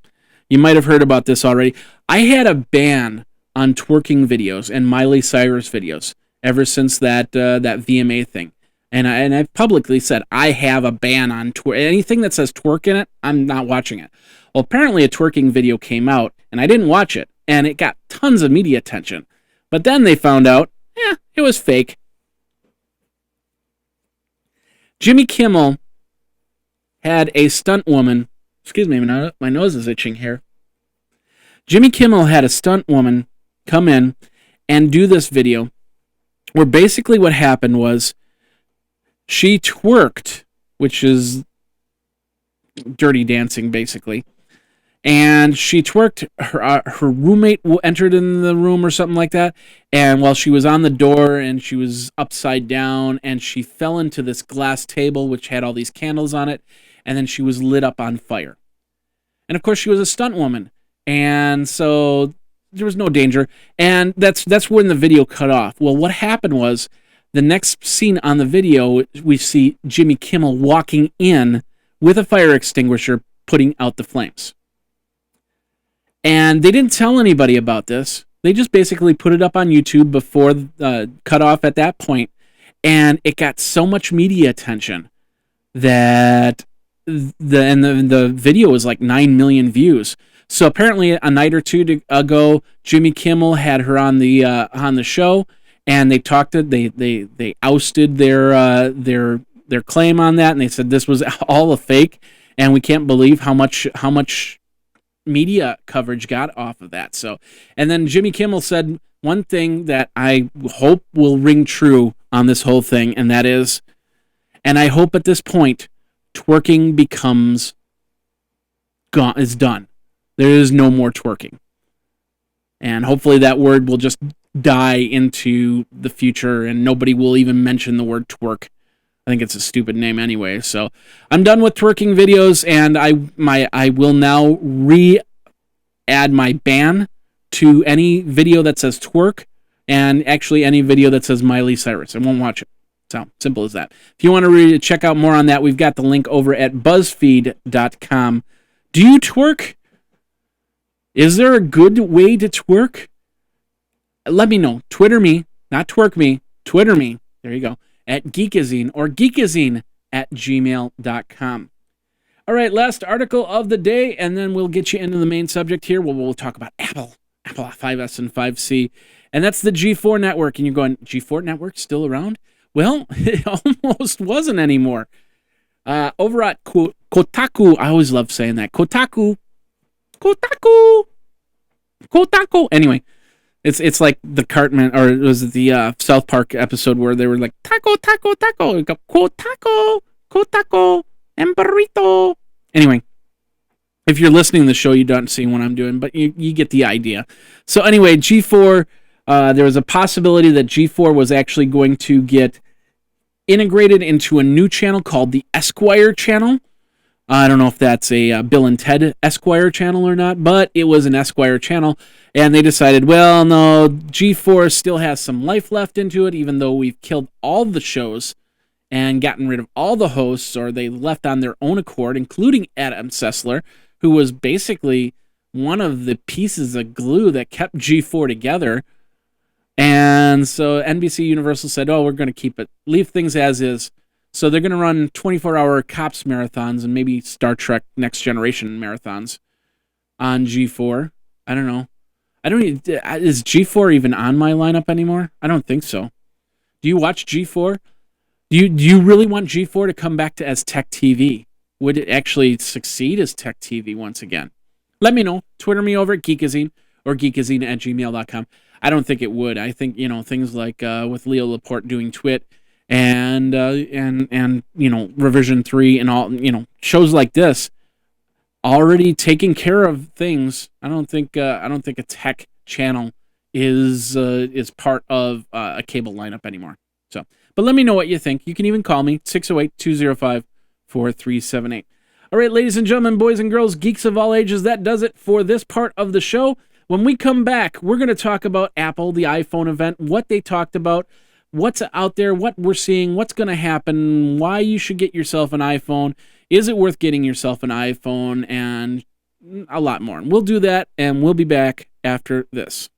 you might have heard about this already. I had a ban on twerking videos and Miley Cyrus videos ever since that VMA thing. And I've publicly said I have a ban on anything that says twerk in it, I'm not watching it. Well, apparently a twerking video came out, and I didn't watch it, and it got tons of media attention. But then they found out, it was fake. Jimmy Kimmel had a stunt woman. Excuse me, my nose is itching here. Jimmy Kimmel had a stunt woman come in and do this video where basically what happened was she twerked, which is dirty dancing basically, and she twerked. Her roommate entered in the room or something like that, and while she was on the door and she was upside down and she fell into this glass table which had all these candles on it, and then she was lit up on fire. And of course she was a stunt woman, and so there was no danger, and that's when the video cut off. Well, what happened was the next scene on the video, we see Jimmy Kimmel walking in with a fire extinguisher putting out the flames. And they didn't tell anybody about this. They just basically put it up on YouTube before cut off at that point, and it got so much media attention that the video was like 9 million views. So apparently, a night or two ago, Jimmy Kimmel had her on the show, and they talked to they ousted their claim on that, and they said this was all a fake, and we can't believe how much media coverage got off of that. So, and then Jimmy Kimmel said one thing that I hope will ring true on this whole thing, and that is, and I hope at this point, twerking is done. There is no more twerking. And hopefully that word will just die into the future and nobody will even mention the word twerk. I think it's a stupid name anyway. So I'm done with twerking videos, and I will now re-add my ban to any video that says twerk and actually any video that says Miley Cyrus. I won't watch it. So simple as that. If you want to check out more on that, we've got the link over at BuzzFeed.com. Do you twerk? Is there a good way to twerk? Let me know. Twitter me, not twerk me. Twitter me. There you go. At Geekazine or geekazine@gmail.com. All right, last article of the day, and then we'll get you into the main subject here where we'll talk about Apple 5S and 5C, and that's the G4 network. And you're going, G4 network still around? Well, it almost wasn't anymore. Over at Kotaku, I always love saying that. Kotaku. Anyway, it's like the Cartman, or it was the South Park episode where they were like, taco, Kotaku, and burrito. Anyway, if you're listening to the show, you don't see what I'm doing, but you get the idea. So anyway, G4, there was a possibility that G4 was actually going to get integrated into a new channel called the Esquire channel. I don't know if that's a Bill and Ted Esquire channel or not, but it was an Esquire channel, and they decided, well, no, G4 still has some life left into it, even though we've killed all the shows and gotten rid of all the hosts, or they left on their own accord, including Adam Sessler, who was basically one of the pieces of glue that kept G4 together. And so NBC Universal said, oh, we're going to keep it, leave things as is. So they're going to run 24-hour Cops marathons and maybe Star Trek Next Generation marathons on G4. I don't know. Is G4 even on my lineup anymore? I don't think so. Do you watch G4? Do you really want G4 to come back as Tech TV? Would it actually succeed as Tech TV once again? Let me know. Twitter me over at Geekazine or geekazine@gmail.com. I don't think it would. I think, things like with Leo Laporte doing Twit and Revision 3 and all, shows like this already taking care of things. I don't think a tech channel is part of a cable lineup anymore. So, but let me know what you think. You can even call me 608-205-4378. All right, ladies and gentlemen, boys and girls, geeks of all ages, that does it for this part of the show. When we come back, we're going to talk about Apple, the iPhone event, what they talked about, what's out there, what we're seeing, what's going to happen, why you should get yourself an iPhone, is it worth getting yourself an iPhone, and a lot more. We'll do that, and we'll be back after this.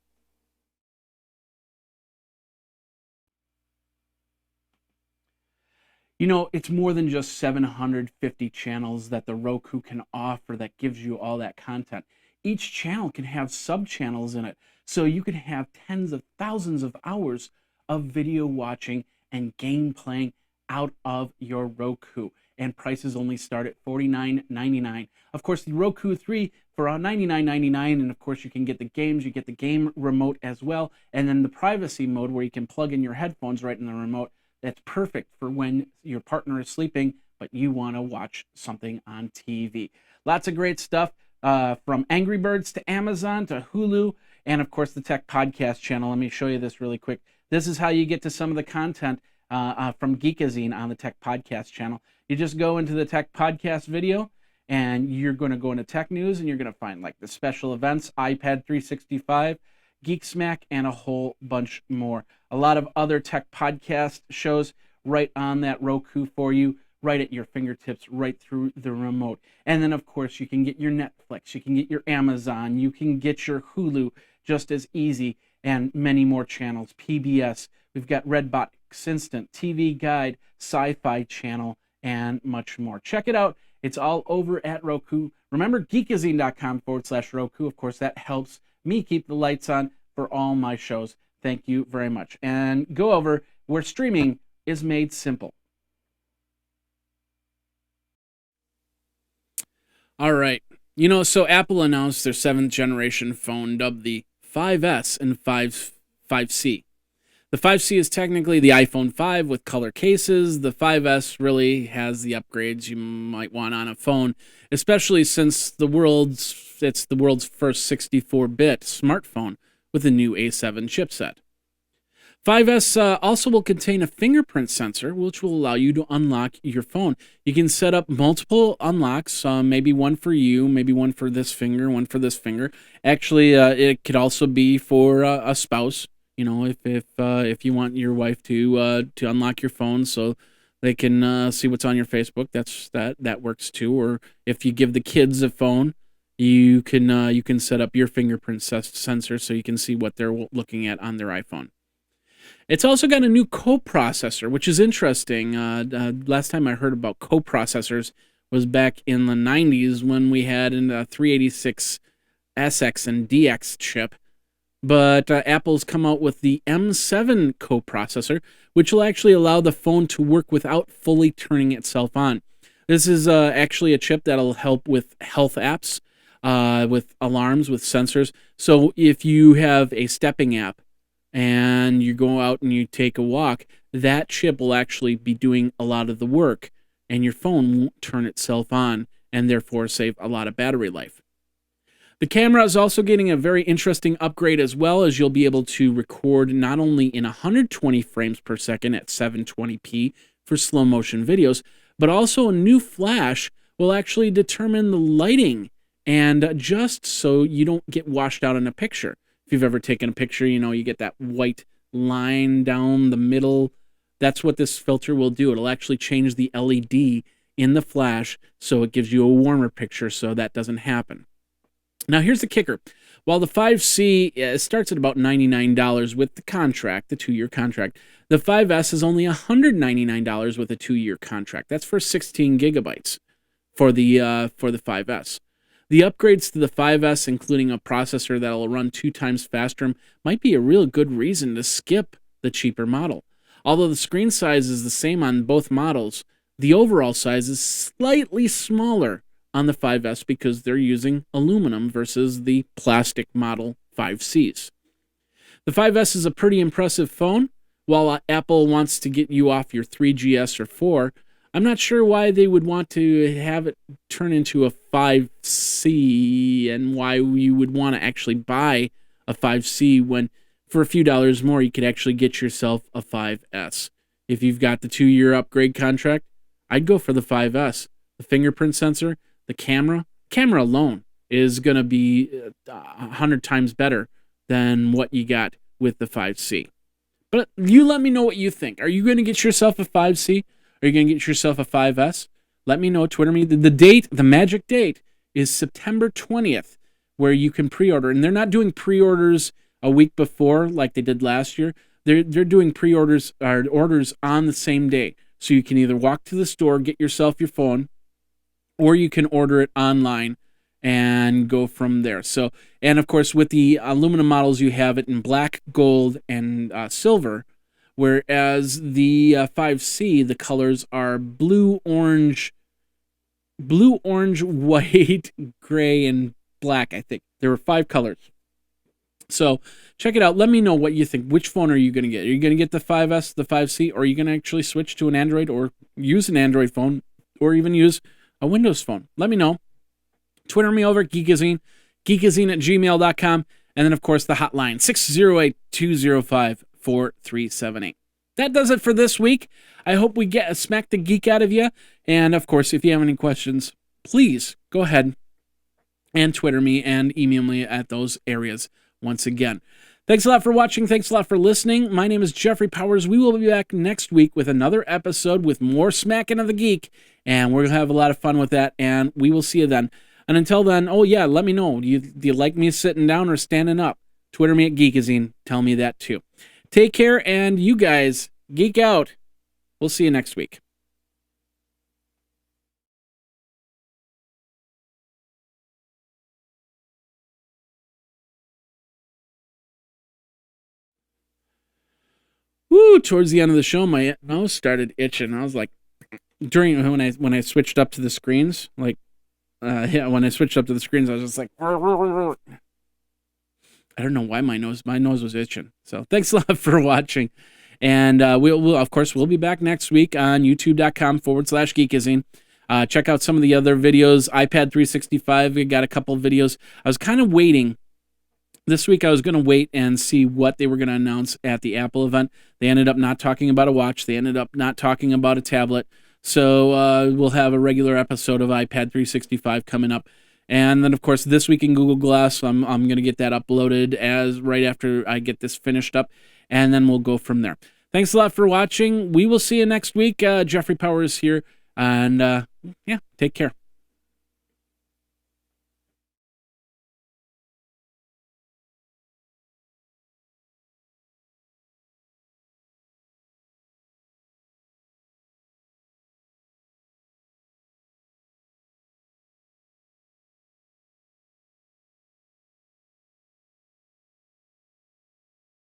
It's more than just 750 channels that the Roku can offer that gives you all that content. Each channel can have sub-channels in it, so you can have tens of thousands of hours of video watching and game playing out of your Roku. And prices only start at $49.99. Of course, the Roku 3 for $99.99, and of course you can get the games, you get the game remote as well, and then the privacy mode where you can plug in your headphones right in the remote. That's perfect for when your partner is sleeping, but you want to watch something on TV. Lots of great stuff from Angry Birds to Amazon to Hulu, and of course the Tech Podcast channel. Let me show you this really quick. This is how you get to some of the content from Geekazine on the Tech Podcast channel. You just go into the Tech Podcast video, and you're going to go into Tech News, and you're going to find like the special events, iPad 365, Geek Smack, and a whole bunch more. A lot of other tech podcast shows right on that Roku for you, right at your fingertips, right through the remote. And then, of course, you can get your Netflix, you can get your Amazon, you can get your Hulu just as easy, and many more channels. PBS, we've got Redbox Instant, TV Guide, Sci-Fi Channel, and much more. Check it out. It's all over at Roku. Remember, geekazine.com/Roku. Of course, that helps me keep the lights on for all my shows. Thank you very much. And go over where streaming is made simple. All right. So Apple announced their 7th generation phone dubbed the 5S and 5C. The 5C is technically the iPhone 5 with color cases. The 5S really has the upgrades you might want on a phone, especially since it's the world's first 64-bit smartphone with a new A7 chipset. 5S also will contain a fingerprint sensor, which will allow you to unlock your phone. You can set up multiple unlocks, maybe one for you, maybe one for this finger, one for this finger. Actually, it could also be for a spouse. If you want your wife to unlock your phone so they can see what's on your Facebook, that works too. Or if you give the kids a phone, you can set up your fingerprint sensor so you can see what they're looking at on their iPhone. It's also got a new coprocessor, which is interesting. Last time I heard about coprocessors was back in the 90s when we had a 386 SX and DX chip. But Apple's come out with the M7 coprocessor, which will actually allow the phone to work without fully turning itself on. This is actually a chip that'll help with health apps, with alarms, with sensors. So if you have a stepping app and you go out and you take a walk, that chip will actually be doing a lot of the work, and your phone won't turn itself on and therefore save a lot of battery life. The camera is also getting a very interesting upgrade as well, as you'll be able to record not only in 120 frames per second at 720p for slow motion videos, but also a new flash will actually determine the lighting and adjust so you don't get washed out in a picture. If you've ever taken a picture, you get that white line down the middle. That's what this filter will do. It'll actually change the LED in the flash so it gives you a warmer picture so that doesn't happen. Now, here's the kicker. While the 5C starts at about $99 with the contract, the 2-year contract, the 5S is only $199 with a 2-year contract. That's for 16 gigabytes for the 5S. The upgrades to the 5S, including a processor that will run 2 times faster, might be a real good reason to skip the cheaper model. Although the screen size is the same on both models, the overall size is slightly smaller on the 5S because they're using aluminum versus the plastic model 5Cs. The 5S is a pretty impressive phone. While Apple wants to get you off your 3GS or 4, I'm not sure why they would want to have it turn into a 5C and why you would want to actually buy a 5C when for a few dollars more you could actually get yourself a 5S. If you've got the 2-year upgrade contract, I'd go for the 5S. The fingerprint sensor, the camera alone is going to be 100 times better than what you got with the 5C. But you let me know what you think. Are you going to get yourself a 5C? Are you going to get yourself a 5S? Let me know. Twitter me. The date, the magic date, is September 20th, where you can pre-order. And they're not doing pre-orders a week before like they did last year. They're doing pre-orders or orders on the same day. So you can either walk to the store, get yourself your phone, or you can order it online and go from there. So, and of course, with the aluminum models, you have it in black, gold, and silver, whereas the 5C, the colors are blue, orange, white, gray, and black, I think. There were 5 colors. So check it out. Let me know what you think. Which phone are you going to get? Are you going to get the 5S, the 5C, or are you going to actually switch to an Android or use an Android phone or even use a Windows phone? Let me know. Twitter me over at Geekazine, geekazine@gmail.com, and then, of course, the hotline, 608-205-4378. That does it for this week. I hope we get a smack the geek out of you. And, of course, if you have any questions, please go ahead and Twitter me and email me at those areas once again. Thanks a lot for watching. Thanks a lot for listening. My name is Jeffrey Powers. We will be back next week with another episode with more smacking of the geek, and we're going to have a lot of fun with that, and we will see you then. And until then, oh yeah, let me know. Do you like me sitting down or standing up? Twitter me at Geekazine. Tell me that too. Take care, and you guys, geek out. We'll see you next week. Woo! Towards the end of the show, my nose started itching. I was like, during when I switched up to the screens, like, when I switched up to the screens, I was just like, I don't know why my nose was itching. So thanks a lot for watching. And we'll of course, we'll be back next week on youtube.com/Geekazine. Check out some of the other videos. iPad 365, we got a couple of videos. I was kind of waiting. This week I was going to wait and see what they were going to announce at the Apple event. They ended up not talking about a watch. They ended up not talking about a tablet. So we'll have a regular episode of iPad 365 coming up. And then, of course, This Week in Google Glass, I'm going to get that uploaded as right after I get this finished up. And then we'll go from there. Thanks a lot for watching. We will see you next week. Jeffrey Powers here. And, yeah, take care.